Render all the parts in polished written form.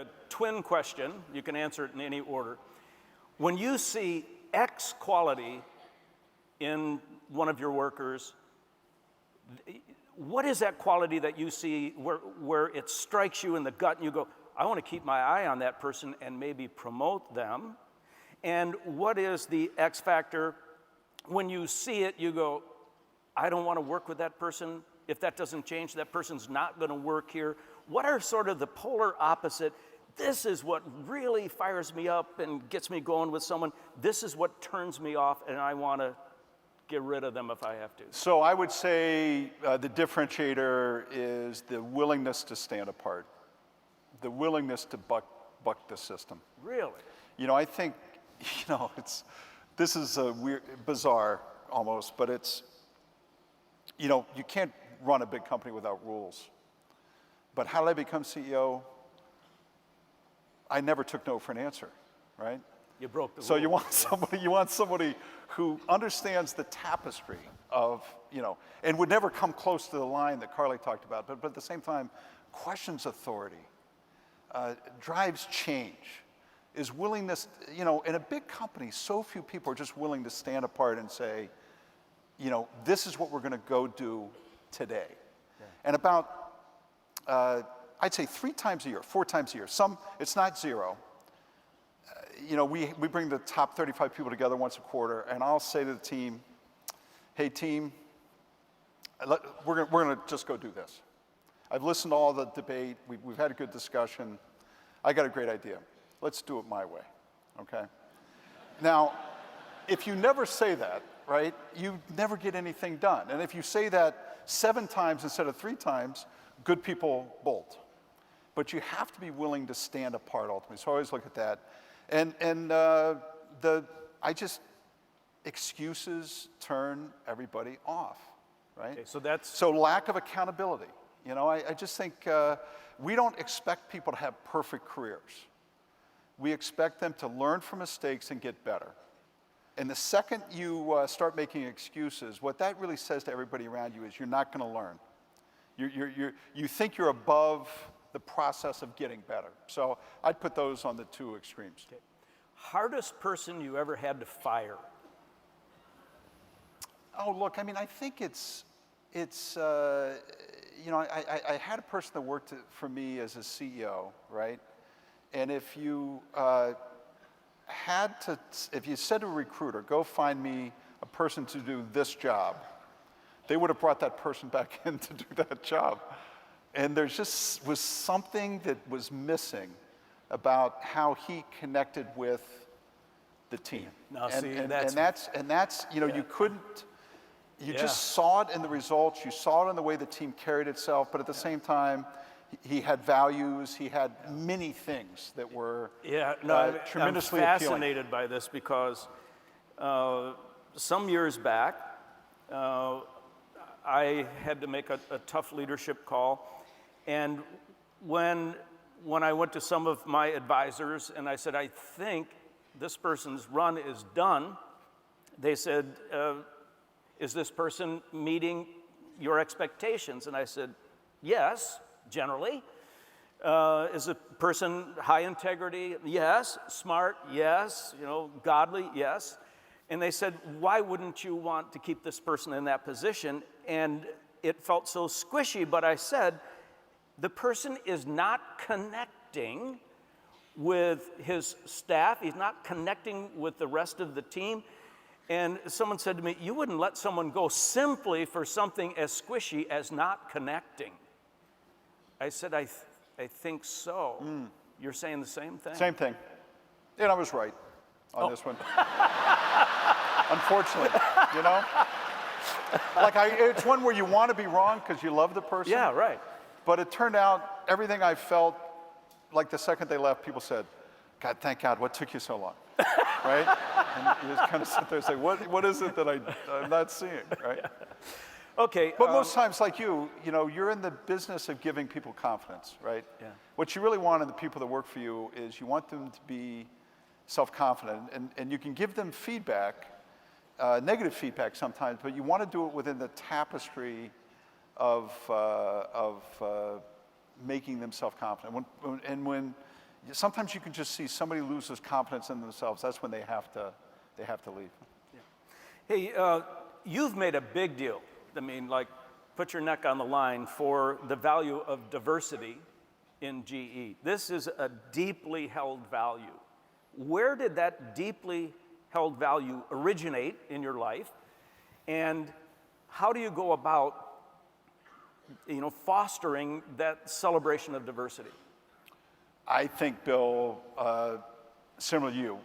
A twin question, you can answer it in any order. When you see X quality in one of your workers, what is that quality that you see where it strikes you in the gut and you go, I want to keep my eye on that person and maybe promote them? And what is the X factor when you see it, you go, I don't want to work with that person. If that doesn't change, that person's not going to work here. What are sort of the polar opposite? This is what really fires me up and gets me going with someone. This is what turns me off, and I want to get rid of them if I have to. So I would say the differentiator is the willingness to stand apart, the willingness to buck the system. Really? You know, I think, you know, this is a weird, bizarre almost, but it's, you know, you can't run a big company without rules. But how did I become CEO? I never took no for an answer, right? You broke the So rule. you want somebody who understands the tapestry of, you know, and would never come close to the line that Carly talked about, but at the same time, questions authority, drives change, is willingness, you know, in a big company, so few people are just willing to stand apart and say, you know, this is what we're going to go do today. Yeah. And about, I'd say 3 times a year, 4 times a year. It's not zero. You know, we bring the top 35 people together once a quarter, and I'll say to the team, hey team, we're gonna just go do this. I've listened to all the debate, we've had a good discussion. I got a great idea. Let's do it my way, okay? Now, if you never say that, right, you never get anything done. And if you say that 7 times instead of 3 times, good people bolt. But you have to be willing to stand apart ultimately. So I always look at that. Excuses turn everybody off, right? Okay, so lack of accountability. You know, I just think we don't expect people to have perfect careers. We expect them to learn from mistakes and get better. And the second you start making excuses, what that really says to everybody around you is you're not going to learn. You think you're above the process of getting better. So I'd put those on the 2 extremes. Okay. Hardest person you ever had to fire? Oh, look, I mean, I think it's you know, I had a person that worked for me as a CEO, right? And if you if you said to a recruiter, go find me a person to do this job, they would have brought that person back in to do that job. And there just was something that was missing about how he connected with the team. Now, and that's you know, you couldn't, you just saw it in the results, you saw it in the way the team carried itself, but at the same time, he had values, he had many things that were tremendously I'm fascinated by this because some years back, I had to make a tough leadership call. And when I went to some of my advisors and I said, I think this person's run is done, they said, is this person meeting your expectations? And I said, yes, generally. Is a person high integrity? Yes. Smart? Yes. You know, godly? Yes. And they said, why wouldn't you want to keep this person in that position? And it felt so squishy, but I said, the person is not connecting with his staff. He's not connecting with the rest of the team. And someone said to me, you wouldn't let someone go simply for something as squishy as not connecting. I said, I think so. You're saying the same thing? Same thing. And I was right on this one. Unfortunately, you know? Like, it's one where you want to be wrong because you love the person. Yeah, right. But it turned out everything I felt, like the second they left, people said, God, thank God, what took you so long? Right? And you just kind of sit there and say, what is it that I'm not seeing, right? Okay. But most times, like you know, you're in the business of giving people confidence, right? Yeah. What you really want in the people that work for you is you want them to be self-confident, and you can give them feedback, negative feedback sometimes, but you want to do it within the tapestry of making them self-confident. When sometimes you can just see somebody loses confidence in themselves. That's when they have to leave. Hey, you've made a big deal. I mean, like, put your neck on the line for the value of diversity in GE. This is a deeply held value. Where did that deeply held value originate in your life? And how do you go about, fostering that celebration of diversity? I think, Bill, similar to you,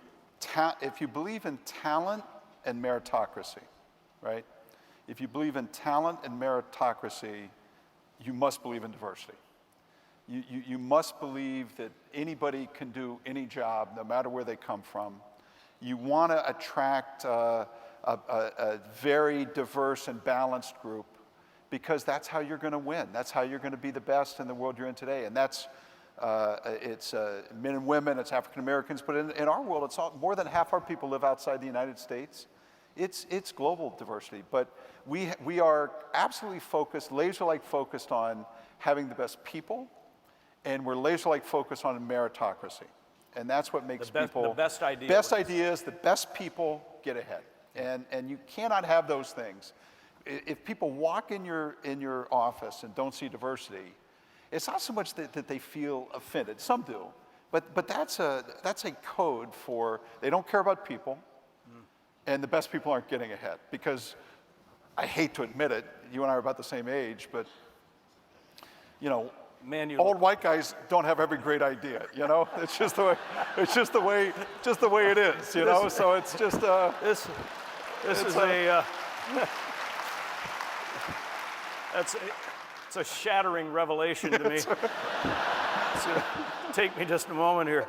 if you believe in talent and meritocracy, right? If you believe in talent and meritocracy, you must believe in diversity. You must believe that anybody can do any job, no matter where they come from. You want to attract a very diverse and balanced group, because that's how you're going to win. That's how you're going to be the best in the world you're in today. And that's, it's men and women, it's African Americans, but in our world, it's more than half our people live outside the United States. It's global diversity, but we are absolutely focused, laser-like focused on having the best people, and we're laser-like focused on meritocracy. And that's what makes the best ideas. Best ideas, the best people get ahead. And you cannot have those things. If people walk in your office and don't see diversity, it's not so much that they feel offended. Some do, but that's a code for they don't care about people, and the best people aren't getting ahead. Because I hate to admit it, you and I are about the same age, but Man, old white guys don't have every great idea. It's just the way it is. So it's just this is it's a shattering revelation to me. It's gonna take me just a moment here.